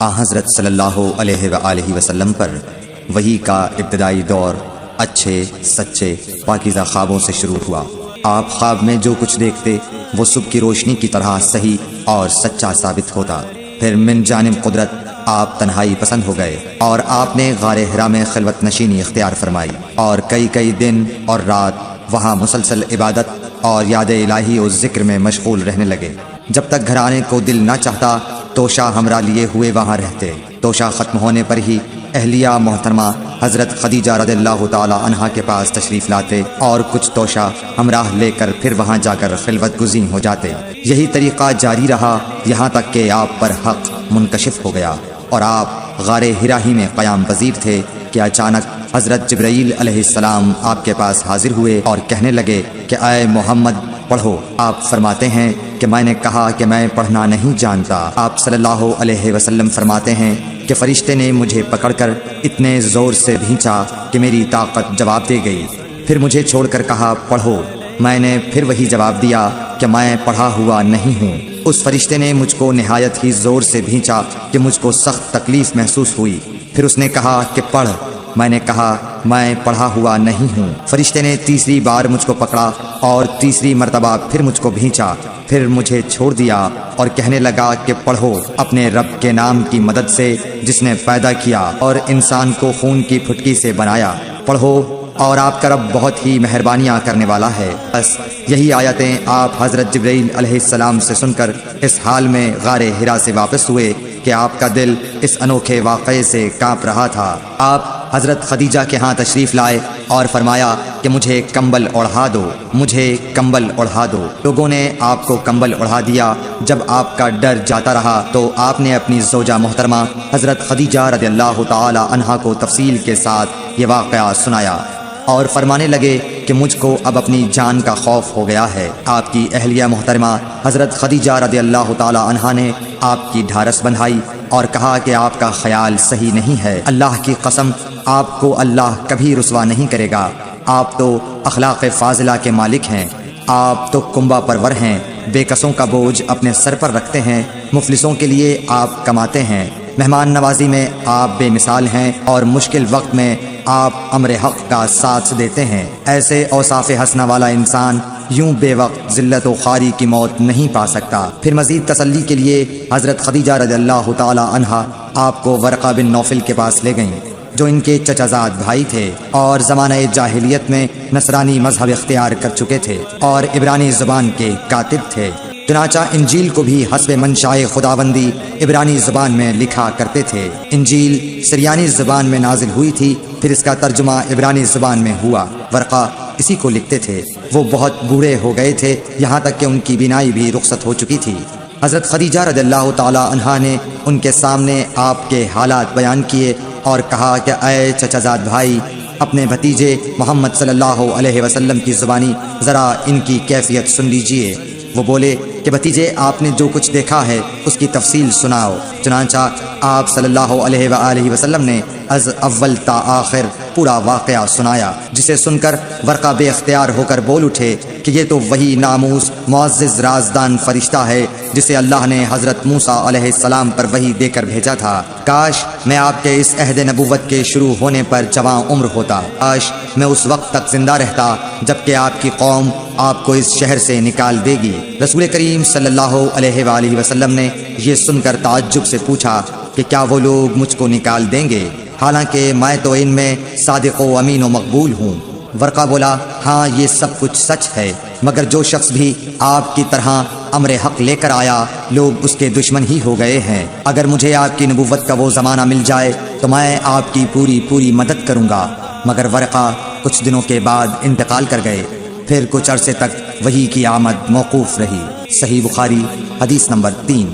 حضرت صلی اللہ علیہ وآلہ وسلم پر وحی کا ابتدائی دور اچھے سچے پاکیزہ خوابوں سے شروع ہوا۔ آپ خواب میں جو کچھ دیکھتے وہ صبح کی روشنی کی طرح صحیح اور سچا ثابت ہوتا۔ پھر من جانب قدرت آپ تنہائی پسند ہو گئے اور آپ نے غار حرا میں خلوت نشینی اختیار فرمائی اور کئی دن اور رات وہاں مسلسل عبادت اور یاد الہی و ذکر میں مشغول رہنے لگے۔ جب تک گھر آنے کو دل نہ چاہتا توشہ ہمراہ لیے ہوئے وہاں رہتے۔ توشہ ختم ہونے پر ہی اہلیہ محترمہ حضرت خدیجہ رضی اللہ تعالی عنہا کے پاس تشریف لاتے اور کچھ توشہ ہمراہ لے کر پھر وہاں جا کر خلوت گزین ہو جاتے۔ یہی طریقہ جاری رہا یہاں تک کہ آپ پر حق منکشف ہو گیا اور آپ غار حرا ہی میں قیام پذیر تھے کہ اچانک حضرت جبرائیل علیہ السلام آپ کے پاس حاضر ہوئے اور کہنے لگے کہ اے محمد پڑھو۔ آپ فرماتے ہیں کہ میں نے کہا کہ میں پڑھنا نہیں جانتا۔ آپ صلی اللہ علیہ وسلم فرماتے ہیں کہ فرشتے نے مجھے پکڑ کر اتنے زور سے بھینچا کہ میری طاقت جواب دے گئی۔ پھر مجھے چھوڑ کر کہا پڑھو۔ میں نے پھر وہی جواب دیا کہ میں پڑھا ہوا نہیں ہوں۔ اس فرشتے نے مجھ کو نہایت ہی زور سے بھینچا کہ مجھ کو سخت تکلیف محسوس ہوئی۔ پھر اس نے کہا کہ پڑھ۔ میں نے کہا میں پڑھا ہوا نہیں ہوں۔ فرشتے نے تیسری بار مجھ کو پکڑا اور تیسری مرتبہ پھر مجھ کو بھینچا۔ پھر مجھے چھوڑ دیا اور کہنے لگا کہ پڑھو اپنے رب کے نام کی مدد سے جس نے پیدا کیا اور انسان کو خون کی پھٹکی سے بنایا۔ پڑھو اور آپ کا رب بہت ہی مہربانیاں کرنے والا ہے۔ بس یہی آیتیں آپ حضرت جبرائیل علیہ السلام سے سن کر اس حال میں غار حرا سے واپس ہوئے کہ آپ کا دل اس انوکھے واقعے سے کانپ رہا تھا۔ آپ حضرت خدیجہ کے ہاں تشریف لائے اور فرمایا کہ مجھے کمبل اوڑھا دو، مجھے کمبل اوڑھا دو۔ لوگوں نے آپ کو کمبل اوڑھا دیا۔ جب آپ کا ڈر جاتا رہا تو آپ نے اپنی زوجہ محترمہ حضرت خدیجہ رضی اللہ تعالی عنہا کو تفصیل کے ساتھ یہ واقعہ سنایا اور فرمانے لگے کہ مجھ کو اب اپنی جان کا خوف ہو گیا ہے۔ آپ کی اہلیہ محترمہ حضرت خدیجہ رضی اللہ تعالی عنہا نے آپ کی ڈھارس بندھائی اور کہا کہ آپ کا خیال صحیح نہیں ہے۔ اللہ کی قسم آپ کو اللہ کبھی رسوا نہیں کرے گا۔ آپ تو اخلاق فاضلہ کے مالک ہیں۔ آپ تو کنبہ پرور ہیں، بے کسوں کا بوجھ اپنے سر پر رکھتے ہیں، مفلسوں کے لیے آپ کماتے ہیں، مہمان نوازی میں آپ بے مثال ہیں اور مشکل وقت میں آپ امر حق کا ساتھ دیتے ہیں۔ ایسے اوصاف حسنہ والا انسان یوں بے وقت ذلت و خواری کی موت نہیں پا سکتا۔ پھر مزید تسلی کے لیے حضرت خدیجہ رضی اللہ تعالی عنہا آپ کو ورقہ بن نوفل کے پاس لے گئیں جو ان کے چچا زاد بھائی تھے اور زمانہ جاہلیت میں نصرانی مذہب اختیار کر چکے تھے اور عبرانی زبان کے کاتب تھے۔ چنانچہ انجیل کو بھی حسب منشائے خداوندی عبرانی زبان میں لکھا کرتے تھے۔ انجیل سریانی زبان میں نازل ہوئی تھی، پھر اس کا ترجمہ عبرانی زبان میں ہوا۔ ورقہ اسی کو لکھتے تھے۔ وہ بہت بوڑھے ہو گئے تھے، یہاں تک کہ ان کی بینائی بھی رخصت ہو چکی تھی۔ حضرت خدیجہ رضی اللہ تعالی عنہا نے ان کے سامنے آپ کے حالات بیان کیے اور کہا کہ اے چچا زاد بھائی، اپنے بھتیجے محمد صلی اللہ علیہ وسلم کی زبانی ذرا ان کی کیفیت سن لیجئے۔ وہ بولے کہ بھتیجے آپ نے جو کچھ دیکھا ہے اس کی تفصیل سناؤ۔ چنانچہ آپ صلی اللہ علیہ وآلہ وسلم نے از اول تا آخر پورا واقعہ سنایا، جسے سن کر ورقہ بے اختیار ہو کر بول اٹھے کہ یہ تو وہی ناموس معزز رازدان فرشتہ ہے جسے اللہ نے حضرت موسیٰ علیہ السلام پر وحی دے کر بھیجا تھا۔ کاش میں آپ کے اس عہد نبوت کے شروع ہونے پر جواں عمر ہوتا۔ کاش میں اس وقت تک زندہ رہتا جبکہ آپ کی قوم آپ کو اس شہر سے نکال دے گی۔ رسول کریم صلی اللہ علیہ وآلہ وسلم نے یہ سن کر تعجب سے پوچھا کہ کیا وہ لوگ مجھ کو نکال دیں گے، حالانکہ میں تو ان میں صادق و امین و مقبول ہوں۔ ورقہ بولا ہاں یہ سب کچھ سچ ہے، مگر جو شخص بھی آپ کی طرح امر حق لے کر آیا لوگ اس کے دشمن ہی ہو گئے ہیں۔ اگر مجھے آپ کی نبوت کا وہ زمانہ مل جائے تو میں آپ کی پوری مدد کروں گا۔ مگر ورقہ کچھ دنوں کے بعد انتقال کر گئے۔ پھر کچھ عرصے تک وحی کی آمد موقوف رہی۔ صحیح بخاری حدیث نمبر 3۔